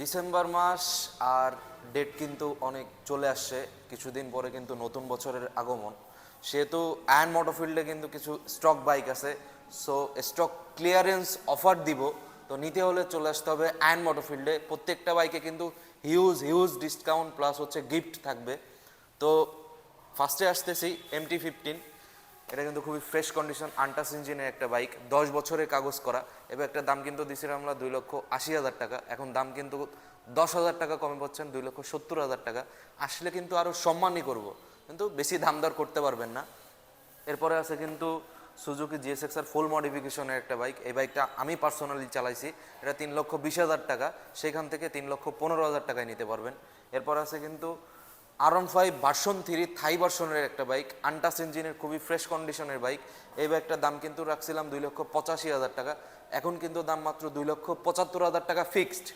December মাস আর date কিন্তু অনেক চলে আসছে, কিছুদিন পরে কিন্তু নতুন বছরের আগমন। সেহেতু আয়ন মোটরফিল্ডে কিন্তু কিছু স্টক বাইক আছে, সো স্টক ক্লিয়ারেন্স অফার দিব। তো নিতে হলে চলে আসতে হবে আয়ন মোটরফিল্ডে। প্রত্যেকটা বাইকে কিন্তু হিউজ হিউজ ডিসকাউন্ট প্লাস হচ্ছে গিফট থাকবে। তো ফার্স্টে আসতেছি MT-15। এটা কিন্তু খুবই ফ্রেশ কন্ডিশন আনটাস ইঞ্জিনের একটা বাইক, 10 বছরের কাগজ করা। এবার একটা দাম কিন্তু দিছিলাম আমরা 2,80,000 টাকা, এখন দাম কিন্তু 10,000 টাকা কমে পাচ্ছেন 2,70,000 টাকা। আসলে কিন্তু আরও সম্মানই করব, কিন্তু বেশি দাম দর করতে পারবেন না। এরপরে আছে কিন্তু সুজুকি GSX-R ফুল মডিফিকেশনের একটা বাইক। এই বাইকটা আমি পার্সোনালি চালাইছি, এটা 3,20,000 টাকা, সেখান থেকে 3,15,000 টাকায় নিতে পারবেন। এরপর আছে কিন্তু R15 ভার্সন 3 থাই ভার্সনের একটা বাইক, আনটাস ইঞ্জিনের খুবই ফ্রেশ কন্ডিশনের বাইক। এই বাইকটার দাম কিন্তু রাখছিলাম 2,85,000 টাকা, এখন কিন্তু দাম মাত্র 2,75,000 টাকা ফিক্সড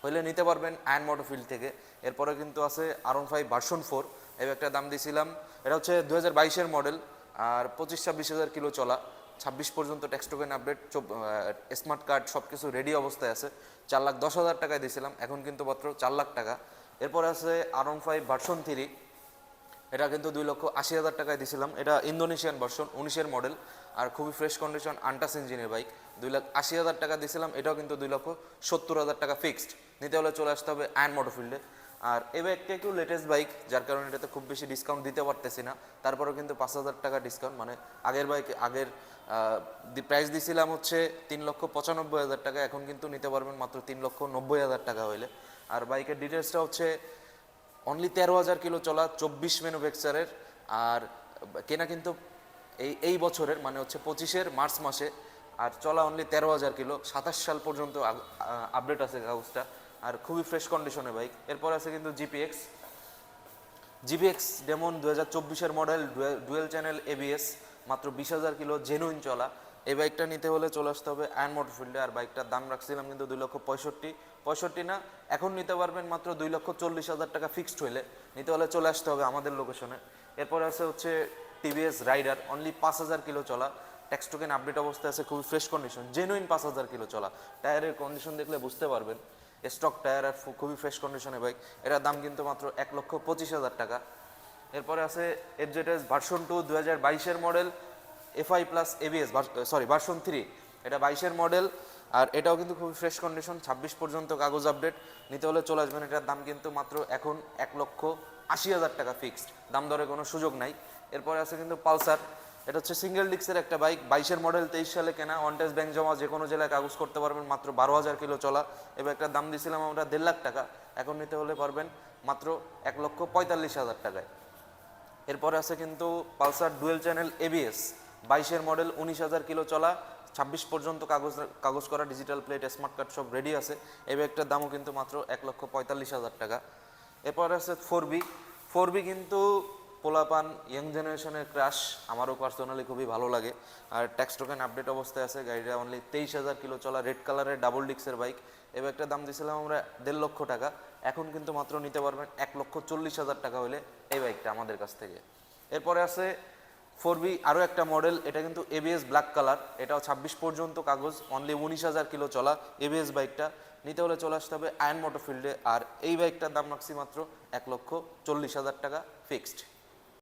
হইলে নিতে পারবেন আয়ন মোটরফিল্ড থেকে। এরপরে কিন্তু আছে R15 ভার্সন 4। এই বাইকটার দাম দিয়েছিলাম, এটা হচ্ছে 2022-এর মডেল, আর 25-26 হাজার কিলো চলা, 26 পর্যন্ত tax token update, smart card সব কিছু রেডি অবস্থায় আছে। 4,10,000 টাকায় দিয়েছিলাম, এখন কিন্তু মাত্র 4 লাখ টাকা। এরপরে আছে R15 ভার্সন 3। এটা কিন্তু 2,80,000 টাকায় দিয়েছিলাম, এটা ইন্দোনেশিয়ান ভার্সন, 19-এর মডেল, আর খুবই ফ্রেশ কন্ডিশন আনটাস ইঞ্জিনের বাইক। 2,80,000 টাকা দিয়েছিলাম, এটাও কিন্তু 2,70,000 টাকা ফিক্সড। নিতে হলে চলে আসতে হবে আয়ন মোটরফিল্ডে। আর এই বাইকটা একটু লেটেস্ট বাইক, যার কারণে এটাতে খুব বেশি ডিসকাউন্ট দিতে পারতেছি না, তারপরেও কিন্তু 5,000 টাকা ডিসকাউন্ট, মানে আগের বাইক আগের প্রাইস দিয়েছিলাম হচ্ছে 3,95,000 টাকা, এখন কিন্তু নিতে পারবেন মাত্র 3,90,000 টাকা হইলে। আর বাইকের ডিটেলসটা হচ্ছে অনলি 13,000 কিলো চলা, 24 ম্যানুফ্যাকচারের, আর কেনা কিন্তু এই বছরের, মানে হচ্ছে 25-এর মার্চ মাসে, আর চলা অনলি 13,000 কিলো, 27 সাল পর্যন্ত আপডেট আছে কাগজটা, আর খুবই ফ্রেশ কন্ডিশনের বাইক। এরপর আছে কিন্তু জিপিএক্স ডেমন 2024-এর মডেল, ডুয়েল চ্যানেল ABS, মাত্র 20,000 কিলো, জেনুইন চলা। এই বাইকটা নিতে হলে চলে আসতে হবে আয়ন মোটরফিল্ডে। আর বাইকটার দাম রাখছিলাম কিন্তু 2,65,000 না, এখন নিতে পারবেন মাত্র 2,40,000 টাকা ফিক্সড হইলে। নিতে হলে চলে আসতে হবে আমাদের লোকেশনে। এরপরে আছে হচ্ছে TVS রাইডার, অনলি 5,000 কিলো চলা, ট্যাক্স টোকেন আপডেট অবস্থায় আছে, খুবই ফ্রেশ কন্ডিশন, জেনুইন 5,000 কিলো চলা। টায়ারের কন্ডিশন দেখলে বুঝতে পারবেন, স্টক টায়ার আর খুবই ফ্রেশ কন্ডিশনের বাইক। এটার দাম কিন্তু মাত্র 1,25,000 টাকা। এরপরে আছে FZS ভার্সন 2, 2022-এর model, FI plus ABS, version 3। এটা 22-এর মডেল, আর এটাও কিন্তু খুবই ফ্রেশ কন্ডিশন, 26 পর্যন্ত কাগজ আপডেট। নিতে হলে চলে আসবেন। এটার দাম কিন্তু মাত্র এখন 1,80,000 টাকা ফিক্সড, দাম দরে কোনো সুযোগ নাই। এরপরে আছে কিন্তু পালসার, এটা হচ্ছে সিঙ্গেল ডিস্কের একটা বাইক, 22-এর মডেল, 23 সালে কেনা, ওয়ান টেস্ট ব্যাংক জমা, যে কোনো জেলায় কাগজ করতে পারবেন, মাত্র 12,000 কিলো চলা। এবার একটা দাম দিয়েছিলাম আমরা 1.5 লাখ টাকা, এখন নিতে হলে পারবেন মাত্র 1,45,000 টাকায়। এরপরে আছে কিন্তু পালসার ডুয়েল চ্যানেল ABS, 22-এর মডেল, 19,000 কিলো চলা, 26 পর্যন্ত কাগজ করা, ডিজিটাল প্লেট, স্মার্ট কার্ড সব রেডি আছে। এই ব্যাগটার দামও কিন্তু মাত্র 1,45,000 টাকা। এরপর আছে 4B কিন্তু পোলাপান ইয়াং জেনারেশনের ক্রাশ, আমারও পার্সোনালি খুবই ভালো লাগে। আর ট্যাক্স টোকেন আপডেট অবস্থায় আছে, গাড়িটা অনলি 23,000 কিলো চলা, রেড কালারের ডাবল ডিক্সের বাইক। এবার একটা দাম দিয়েছিলাম আমরা 1.5 লক্ষ টাকা, এখন কিন্তু মাত্র নিতে পারবেন 1,40,000 টাকা হলে এই বাইকটা আমাদের কাছ থেকে। এরপরে আছে 4B আরও একটা মডেল, এটা কিন্তু ABS ব্ল্যাক কালার, এটাও 26 পর্যন্ত কাগজ, অনলি 19,000 কিলো চলা ABS বাইকটা। নিতে হলে চলে আসতে হবে আয়ন মোটরফিল্ডে। আর এই বাইকটার দাম রাখছি মাত্র 1,40,000 টাকা ফিক্সড।